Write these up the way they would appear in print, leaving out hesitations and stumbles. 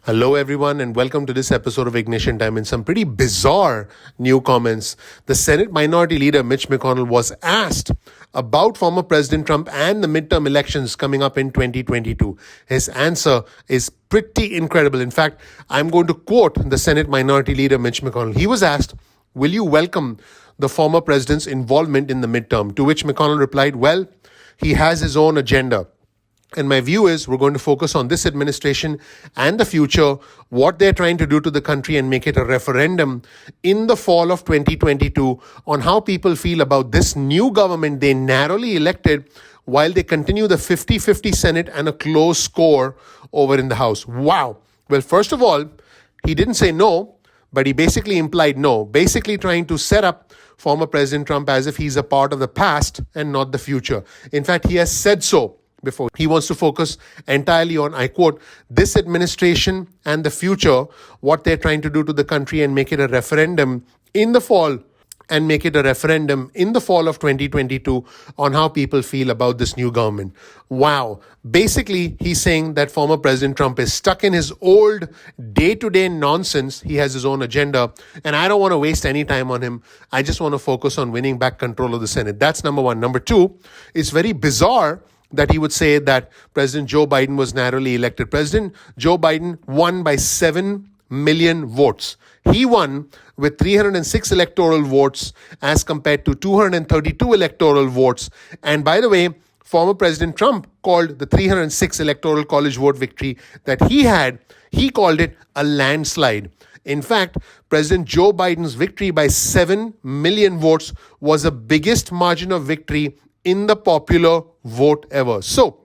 Hello, everyone, and welcome to this episode of Ignition Time. In some pretty bizarre new comments, the Senate Minority Leader Mitch McConnell was asked about former President Trump and the midterm elections coming up in 2022. His answer is pretty incredible. In fact, I'm going to quote the Senate Minority Leader Mitch McConnell. He was asked, "Will you welcome the former president's involvement in the midterm?" To which McConnell replied, "Well, he has his own agenda. And my view is we're going to focus on this administration and the future, what they're trying to do to the country and make it a referendum in the fall of 2022 on how people feel about this new government they narrowly elected while they continue the 50-50 Senate and a close score over in the House." Wow. Well, first of all, he didn't say no, but he basically implied no, basically trying to set up former President Trump as if he's a part of the past and not the future. In fact, he has said so before. He wants to focus entirely on, I quote, "this administration and the future, what they're trying to do to the country and make it a referendum in the fall of 2022 on how people feel about this new government." Wow. Basically, he's saying that former President Trump is stuck in his old day-to-day nonsense. He has his own agenda, and I don't want to waste any time on him. I just want to focus on winning back control of the Senate. That's number one. Number two, it's very bizarre that he would say that President Joe Biden was narrowly elected. President Joe Biden won by 7 million votes. He won with 306 electoral votes as compared to 232 electoral votes. And by the way, former President Trump called the 306 electoral college vote victory that he had, he called it a landslide. In fact, President Joe Biden's victory by 7 million votes was the biggest margin of victory in the popular vote ever. So,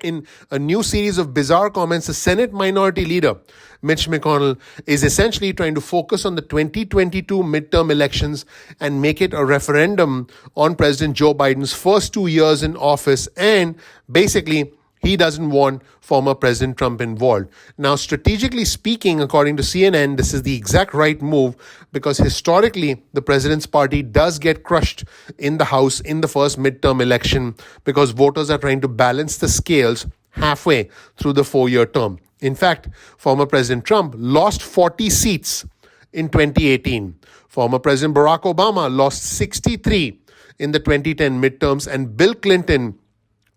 in a new series of bizarre comments, the Senate Minority Leader, Mitch McConnell, is essentially trying to focus on the 2022 midterm elections and make it a referendum on President Joe Biden's first 2 years in office. And basically, he doesn't want former President Trump involved. Now, strategically speaking, according to CNN, this is the exact right move because historically, the president's party does get crushed in the House in the first midterm election because voters are trying to balance the scales halfway through the 4-year term. In fact, former President Trump lost 40 seats in 2018. Former President Barack Obama lost 63 in the 2010 midterms, and Bill Clinton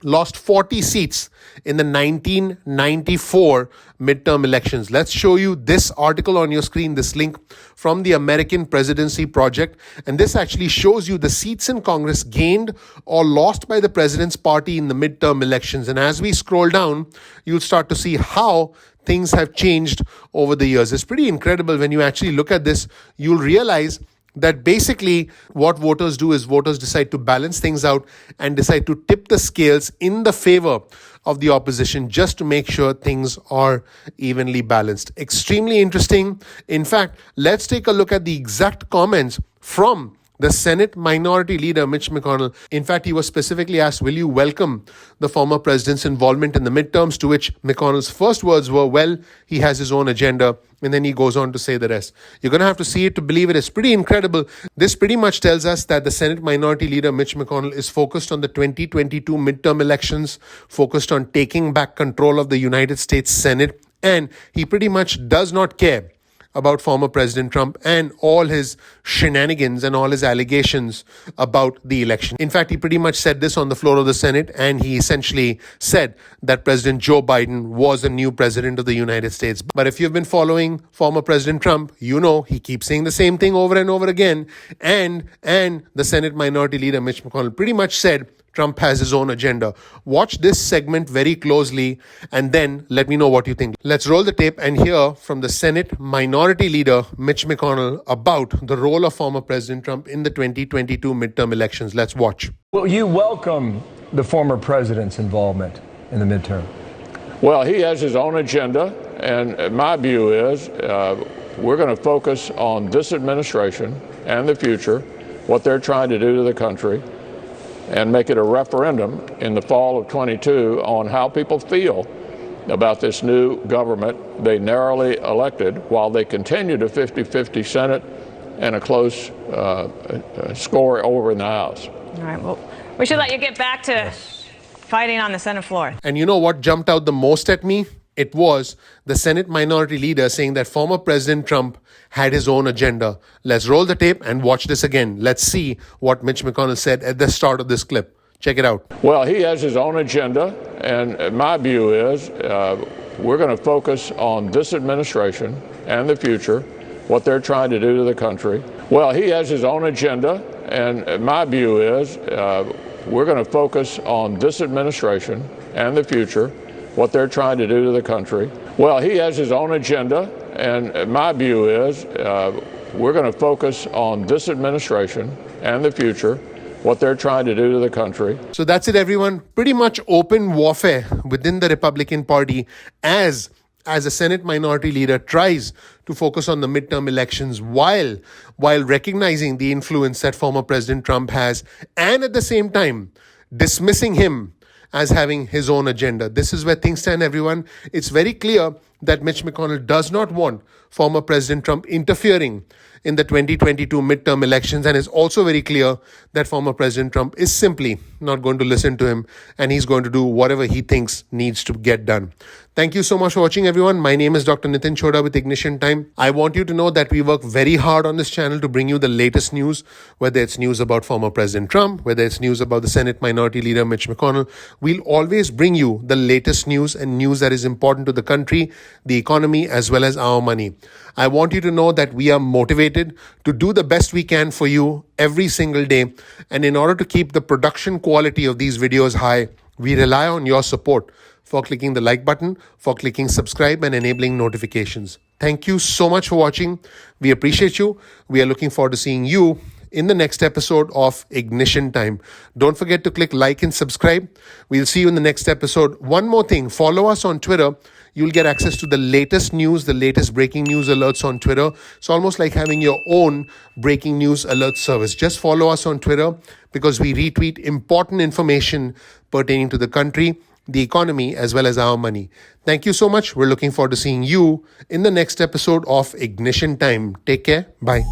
lost 40 seats in the 1994 midterm elections. Let's show you this article on your screen, this link from the American Presidency Project. And this actually shows you the seats in Congress gained or lost by the president's party in the midterm elections. And as we scroll down, you'll start to see how things have changed over the years. It's pretty incredible. When you actually look at this, you'll realize that basically what voters do is voters decide to balance things out and decide to tip the scales in the favor of the opposition just to make sure things are evenly balanced. Extremely interesting. In fact, let's take a look at the exact comments from the Senate Minority Leader, Mitch McConnell. In fact, he was specifically asked, "Will you welcome the former president's involvement in the midterms?" To which McConnell's first words were, "Well, he has his own agenda." And then he goes on to say the rest. You're going to have to see it to believe it. It's pretty incredible. This pretty much tells us that the Senate Minority Leader, Mitch McConnell, is focused on the 2022 midterm elections, focused on taking back control of the United States Senate, and he pretty much does not care about former President Trump and all his shenanigans and all his allegations about the election. In fact, he pretty much said this on the floor of the Senate, and he essentially said that President Joe Biden was the new president of the United States. But if you've been following former President Trump, you know he keeps saying the same thing over and over again. And the Senate Minority Leader, Mitch McConnell, pretty much said Trump has his own agenda. Watch this segment very closely and then let me know what you think. Let's roll the tape and hear from the Senate Minority Leader, Mitch McConnell, about the role of former President Trump in the 2022 midterm elections. Let's watch. Will you welcome the former president's involvement in the midterm? Well, he has his own agenda, and my view is we're going to focus on this administration and the future, what they're trying to do to the country, and make it a referendum in the fall of 22 on how people feel about this new government they narrowly elected while they continue to 50-50 Senate and a close score over in the House. All right, well, we should let you get back to fighting on the Senate floor. And you know what jumped out the most at me? It was the Senate Minority Leader saying that former President Trump had his own agenda. Let's roll the tape and watch this again. Let's see what Mitch McConnell said at the start of this clip. Check it out. Well, he has his own agenda, and my view is we're going to focus on this administration and the future, what they're trying to do to the country. Well, he has his own agenda, and my view is we're going to focus on this administration and the future, what they're trying to do to the country. Well, he has his own agenda, and my view is we're going to focus on this administration and the future, what they're trying to do to the country. So that's it, everyone. Pretty much open warfare within the Republican Party as a Senate Minority Leader tries to focus on the midterm elections while recognizing the influence that former President Trump has, and at the same time dismissing him as having his own agenda. This is where things stand, everyone. It's very clear that Mitch McConnell does not want former President Trump interfering in the 2022 midterm elections, and is also very clear that former President Trump is simply not going to listen to him, and he's going to do whatever he thinks needs to get done. Thank you so much for watching, everyone. My name is Dr. Nitin Chhoda with Ignition Time. I want you to know that we work very hard on this channel to bring you the latest news, whether it's news about former President Trump, whether it's news about the Senate Minority Leader Mitch McConnell. We'll always bring you the latest news and news that is important to the country, the economy, as well as our money. I want you to know that we are motivated to do the best we can for you every single day. And in order to keep the production quality of these videos high, we rely on your support for clicking the like button, for clicking subscribe, and enabling notifications. Thank you so much for watching. We appreciate you. We are looking forward to seeing you in the next episode of Ignition Time. Don't forget to click like and subscribe. We'll see you in the next episode. One more thing, follow us on Twitter. You'll get access to the latest news, the latest breaking news alerts on Twitter. It's almost like having your own breaking news alert service. Just follow us on Twitter because we retweet important information pertaining to the country, the economy, as well as our money. Thank you so much. We're looking forward to seeing you in the next episode of Ignition Time. Take care. Bye.